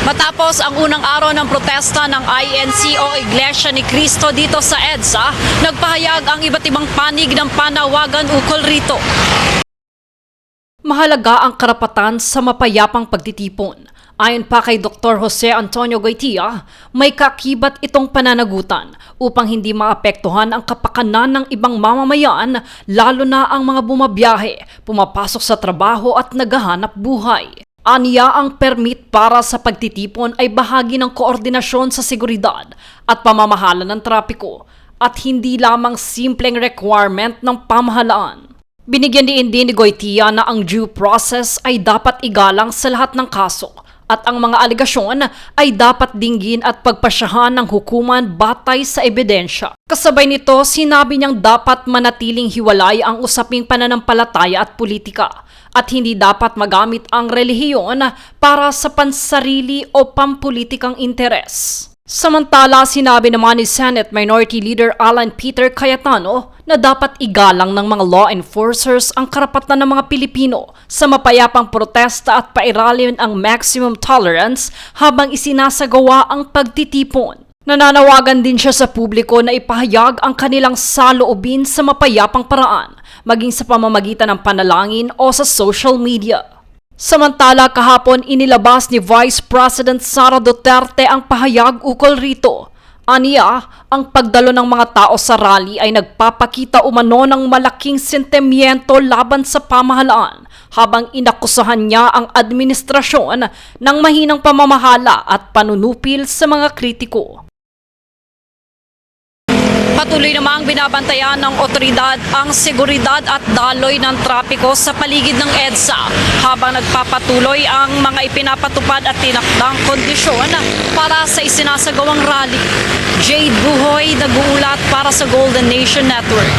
Matapos ang unang araw ng protesta ng INC o Iglesia ni Cristo dito sa EDSA, nagpahayag ang iba't ibang panig ng panawagan ukol rito. Mahalaga ang karapatan sa mapayapang pagtitipon. Ayon pa kay Dr. Jose Antonio Goitia, may kakibat itong pananagutan upang hindi maapektuhan ang kapakanan ng ibang mamamayan, lalo na ang mga bumabiyahe, pumapasok sa trabaho at naghahanap buhay. Aniya ang permit para sa pagtitipon ay bahagi ng koordinasyon sa seguridad at pamamahala ng trapiko at hindi lamang simpleng requirement ng pamahalaan. Binigyan din ni Goitia na ang due process ay dapat igalang sa lahat ng kaso at ang mga alegasyon ay dapat dinggin at pagpasyahan ng hukuman batay sa ebidensya. Kasabay nito, sinabi niyang dapat manatiling hiwalay ang usaping pananampalataya at politika at hindi dapat magamit ang relihiyon para sa pansarili o pampulitikang interes. Samantala, sinabi naman ni Senate Minority Leader Alan Peter Cayetano na dapat igalang ng mga law enforcers ang karapatan ng mga Pilipino sa mapayapang protesta at pairalin ang maximum tolerance habang isinasagawa ang pagtitipon. Nananawagan din siya sa publiko na ipahayag ang kanilang saloobin sa mapayapang paraan, maging sa pamamagitan ng panalangin o sa social media. Samantala, kahapon inilabas ni Vice President Sara Duterte ang pahayag ukol rito. Aniya, ang pagdalo ng mga tao sa rally ay nagpapakita umano ng malaking sentimiento laban sa pamahalaan, habang inakusahan niya ang administrasyon ng mahinang pamamahala at panunupil sa mga kritiko. Patuloy namang binabantayan ng otoridad ang seguridad at daloy ng trapiko sa paligid ng EDSA habang nagpapatuloy ang mga ipinapatupad at tinakdang kondisyon para sa isinasagawang rally. Jade Buhoy, nag-uulat para sa Golden Nation Network.